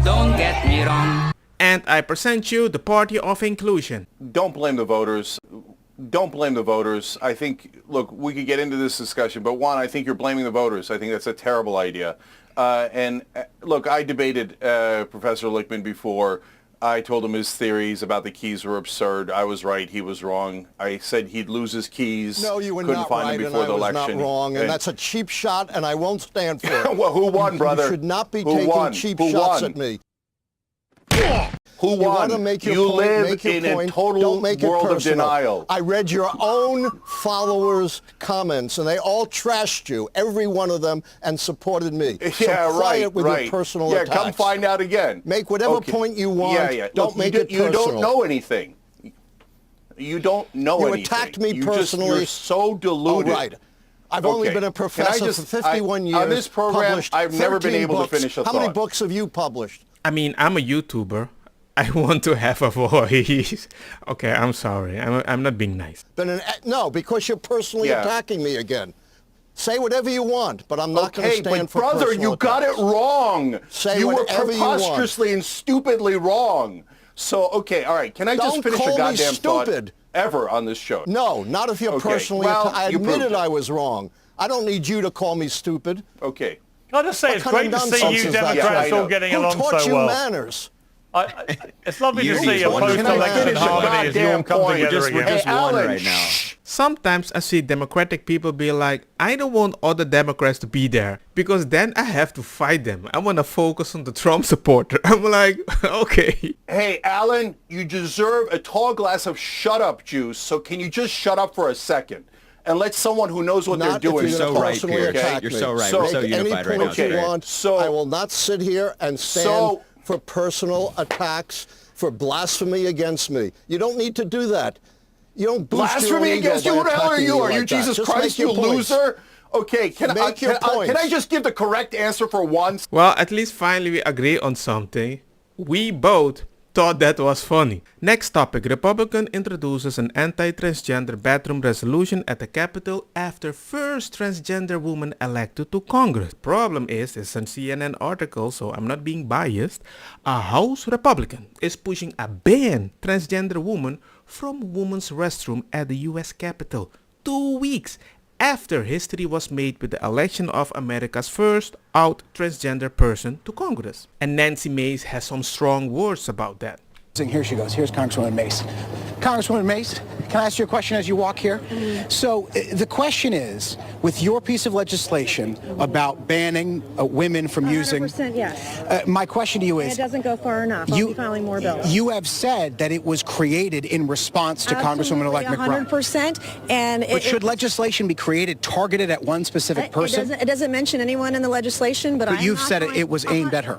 Don't get me wrong. And I present you the party of inclusion. Don't blame the voters. Don't blame the voters. I think, look, we could get into this discussion, but one, I think you're blaming the voters. I think that's a terrible idea. Look, I debated Professor Lichtman before. I told him his theories about the keys were absurd. I was right. He was wrong. I said he'd lose his keys. No, you were Couldn't not find right, them and before I the was election. not wrong, and that's a cheap shot, and I won't stand for it. Well, who won, brother? You should not be Who taking won? cheap Who shots won? at me. Who You want to won? make your You point, live make your in point. a total Don't make it world of personal. denial. I read your own followers' comments, and they all trashed you, every one of them, and supported me. Yeah, so right, quiet with right. your personal yeah, attacks. come find out again. Make whatever Okay. point you want. Yeah, yeah. Don't Look, make you it personal. You don't know anything. You don't know You anything. attacked me You personally. You're so deluded. All right. I've only Okay. been a professor for 51 years. On this program, published I've never been 13 able books. to finish a How thought. many books have you published? I mean, I'm a YouTuber. I want to have a voice. Okay, I'm sorry. I'm not being nice. No, because you're personally Yeah. attacking me again. Say whatever you want, but I'm not going to stand for brother, personal you got it attacks. wrong. Say you were whatever you want. preposterously and stupidly wrong. So, okay, all right. Can I just Don't finish call a me goddamn thought stupid. ever on this show? No, not if you're Okay, personally well, I you proved admitted it. I was wrong. I don't need you to call me stupid. Okay. Can I just say, it's What kind great to of see nonsense you is that? Democrats Yeah, I all know. getting Who along taught so you well. manners? It's lovely to You see a need one. Can I post-election finish a harmony as you all goddamn come point? together We're again. just Hey, one Alan, right now. Sometimes I see Democratic people be like, I don't want other Democrats to be there because then I have to fight them. I want to focus on the Trump supporter. I'm like, okay. Hey, Alan, you deserve a tall glass of shut-up juice, so can you just shut up for a second and let someone who knows what Not they're if doing... you're so gonna right, personally Pierce. attack You're me. so right. So- We're so Make unified any right now. point you Okay. want. So- I will not sit here and stand So- for personal attacks, for blasphemy against me. You don't need to do that. You don't boost your Blasphemy own ego against you? by Who the hell are attacking you? me Are you like that. Jesus Just Christ, make your you points. loser? Okay, Make your can I points. just give the correct answer for once? Well, at least finally we agree on something. We both thought that was funny. Next topic. Republican introduces an anti-transgender bathroom resolution at the Capitol after first transgender woman elected to Congress. Problem is, it's a CNN article, so I'm not being biased. A House Republican is pushing a ban transgender woman from women's restroom at the US Capitol 2 weeks after history was made with the election of America's first out transgender person to Congress. And Nancy Mace has some strong words about that. Here she goes. Here's Congresswoman Mace. Congresswoman Mace, can I ask you a question as you walk here? So the question is, with your piece of legislation about banning women from using... 100% yes. My question to you And is... it doesn't go far enough. I'll be filing more bills. You have said that it was created in response to Congresswoman-elect McBride. 100%. And But should legislation be created targeted at one specific person? It doesn't mention anyone in the legislation, but But you've said it was aimed at her.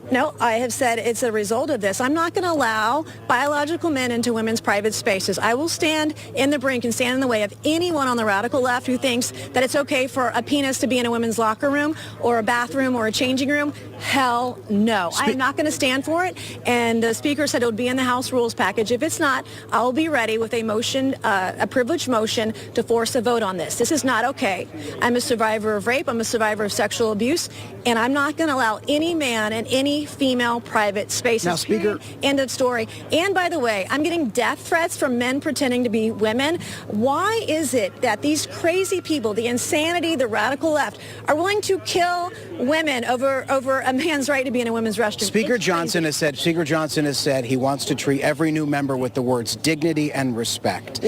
No, I have said it's a result of this. I'm not going to allow biological men into women's private spaces. I will stand in the brink and stand in the way of anyone on the radical left who thinks that it's okay for a penis to be in a women's locker room or a bathroom or a changing room. Hell no. I am not going to stand for it. And the Speaker said it would be in the House rules package. If it's not, I'll be ready with a motion, a privileged motion to force a vote on this. This is not okay. I'm a survivor of rape. I'm a survivor of sexual abuse. And I'm not going to allow any man in any female private spaces. Now, Speaker... End of story. And by the way, I'm getting death threats from men pretending to be women. Why is it that these crazy people, the insanity, the radical left, are willing to kill women over a man's right to be in a women's restroom? Speaker Johnson has said he wants to treat every new member with the words dignity and respect.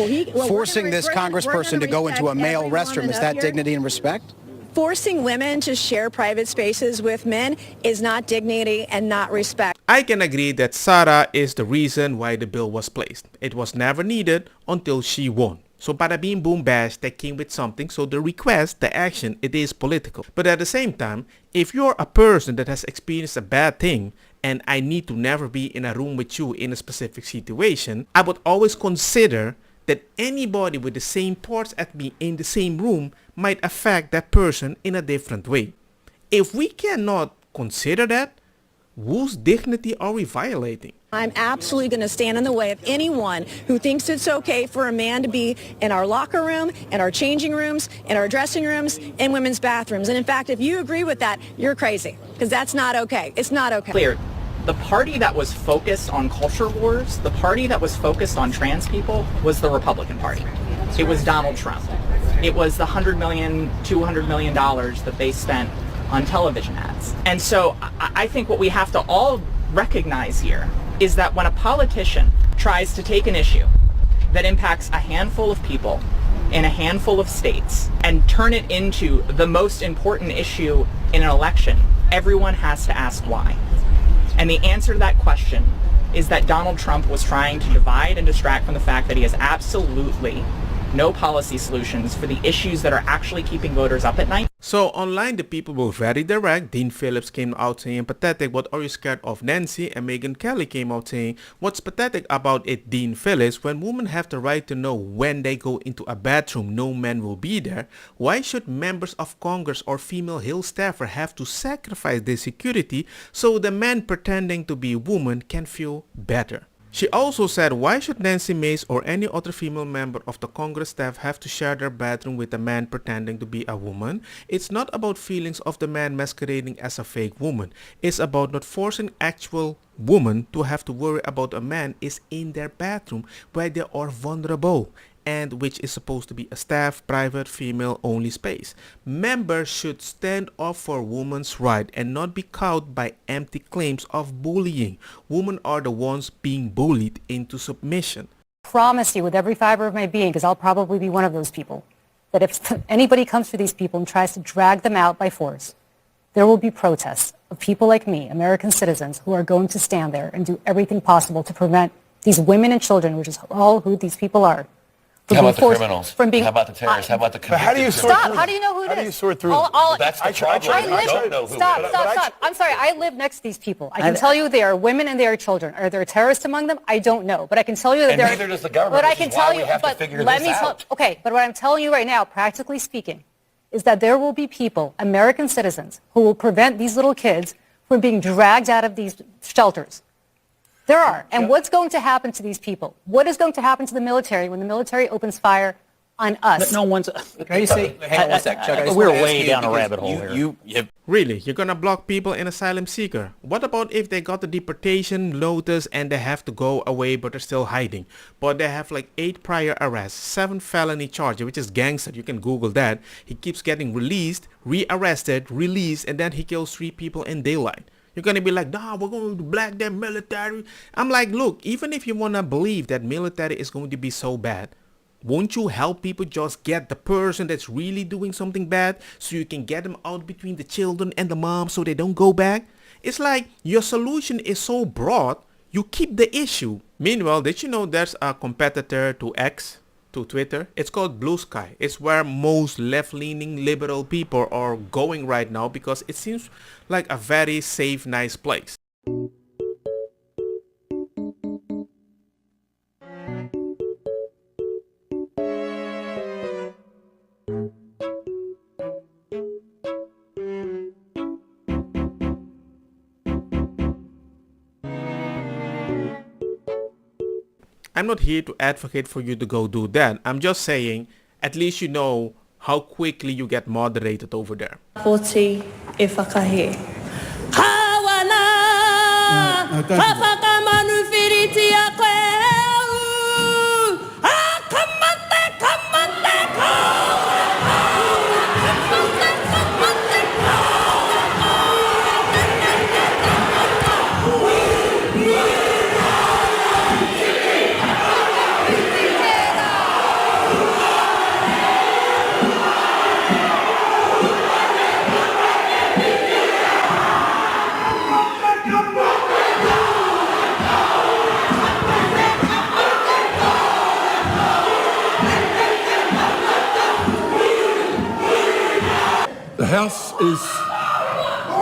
Forcing this congressperson to go into a male restroom, is that dignity and respect? Forcing women to share private spaces with men is not dignity and not respect. I can agree that Sarah is the reason why the bill was placed. It was never needed until she won. So bada bing boom bash, that came with something. So the request, the action, it is political. But at the same time, if you're a person that has experienced a bad thing and I need to never be in a room with you in a specific situation, I would always consider that anybody with the same parts as me in the same room might affect that person in a different way. If we cannot consider that, whose dignity are we violating? I'm absolutely going to stand in the way of anyone who thinks it's okay for a man to be in our locker room, in our changing rooms, in our dressing rooms, in women's bathrooms. And in fact, if you agree with that, you're crazy, because that's not okay. It's not okay. Clear. The party that was focused on culture wars, the party that was focused on trans people was the Republican Party. It was Donald Trump. It was the $100 million, $200 million that they spent on television ads. And so I think what we have to all recognize here is that when a politician tries to take an issue that impacts a handful of people in a handful of states and turn it into the most important issue in an election, everyone has to ask why. And the answer to that question is that Donald Trump was trying to divide and distract from the fact that he has absolutely no policy solutions for the issues that are actually keeping voters up at night. So online the people were very direct. Dean Phillips came out saying, pathetic, what are you scared of, Nancy? And Megyn Kelly came out saying, what's pathetic about it, Dean Phillips? When women have the right to know when they go into a bathroom, no man will be there. Why should members of Congress or female Hill staffer have to sacrifice their security so the man pretending to be a woman can feel better? She also said, why should Nancy Mace or any other female member of the Congress staff have to share their bathroom with a man pretending to be a woman? It's not about feelings of the man masquerading as a fake woman. It's about not forcing actual women to have to worry about a man is in their bathroom where they are vulnerable, and which is supposed to be a staff, private, female-only space. Members should stand up for women's rights and not be cowed by empty claims of bullying. Women are the ones being bullied into submission. Promise you with every fiber of my being, because I'll probably be one of those people, that if anybody comes for these people and tries to drag them out by force, there will be protests of people like me, American citizens, who are going to stand there and do everything possible to prevent these women and children, which is all who these people are, how about the criminals? How about the terrorists? How about the convicted? How do you sort Stop. How do you know who it is? How do you sort through Well, that's the problem. I don't know who Stop, it is. stop. I'm sorry. I live next to these people. I can tell you they are women and they are children. Are there terrorists among them? I don't know. But I can tell you that And neither does the government, But I which can is why tell we you. have to But figure let this me tell. out. Okay. But what I'm telling you right now, practically speaking, is that there will be people, American citizens, who will prevent these little kids from being dragged out of these shelters. There are. And what's going to happen to these people? What is going to happen to the military when the military opens fire on us? No one's. Can you say? Hang on one sec, Chuck. I just We're wanna ask way you, down a because rabbit hole here. Really? You're gonna block people in asylum seeker? What about if they got the deportation notice and they have to go away but they're still hiding? But they have like 8 prior arrests, 7 felony charges, which is gangster. You can Google that. He keeps getting released, rearrested, released, and then he kills 3 people in daylight. You're going to be like, nah, we're going to black them military. I'm like, look, even if you want to believe that military is going to be so bad, won't you help people just get the person that's really doing something bad so you can get them out between the children and the mom so they don't go back? It's like your solution is so broad, you keep the issue. Meanwhile, did you know there's a competitor to X, to Twitter? It's called Blue Sky. It's where most left-leaning liberal people are going right now because it seems like a very safe, nice place. I'm not here to advocate for you to go do that. I'm just saying, at least you know how quickly you get moderated over there. 40 ifakahe.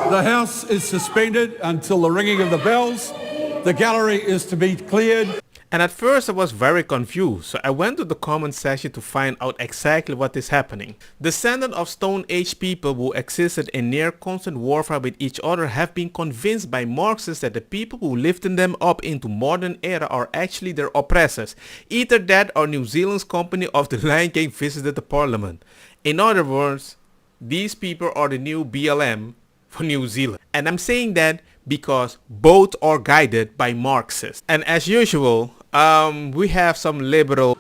The House is suspended until the ringing of the bells. The gallery is to be cleared. And at first I was very confused, so I went to the comment section to find out exactly what is happening. Descendants of Stone Age people who existed in near constant warfare with each other have been convinced by Marxists that the people who lifted them up into modern era are actually their oppressors. Either that or New Zealand's company of the Lion King visited the parliament. In other words, these people are the new BLM for New Zealand. And I'm saying that because both are guided by Marxists. And as usual, we have some liberal...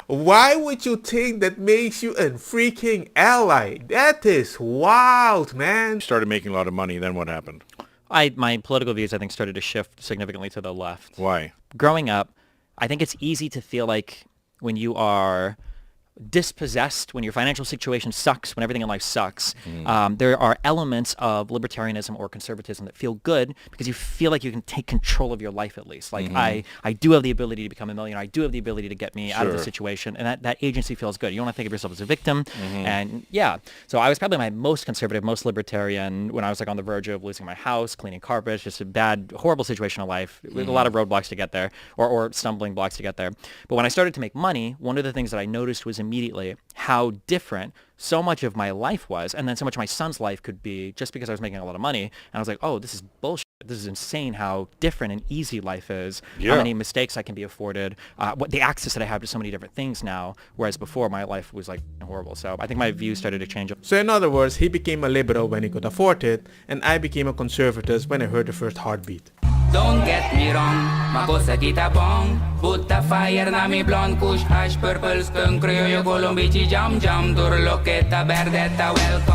Why would you think that makes you a freaking ally? That is wild, man. Started making a lot of money, then what happened? My political views, I think, started to shift significantly to the left. Why? Growing up, I think it's easy to feel like when you are dispossessed, when your financial situation sucks, when everything in life sucks, there are elements of libertarianism or conservatism that feel good because you feel like you can take control of your life at least. Like, I do have the ability to become a millionaire. I do have the ability to get me out of the situation. And that agency feels good. You don't want to think of yourself as a victim. And yeah, so I was probably my most conservative, most libertarian when I was like on the verge of losing my house, cleaning carpets, just a bad, horrible situation in life with a lot of roadblocks to get there or stumbling blocks to get there. But when I started to make money, one of the things that I noticed was immediately how different so much of my life was, and then so much of my son's life could be just because I was making a lot of money. And I was like, oh, this is bullshit. This is insane how different and easy life is, how many mistakes I can be afforded, what the access that I have to so many different things now, whereas before my life was like horrible. So I think my views started to change. So in other words, he became a liberal when he could afford it, and I became a conservative when I heard the first heartbeat. Don't get me wrong, makosa kita bong. Put the fire na mi blonde kush hash purple skunk criollo colombici jam jam. Dur loqueta verdeta welcome.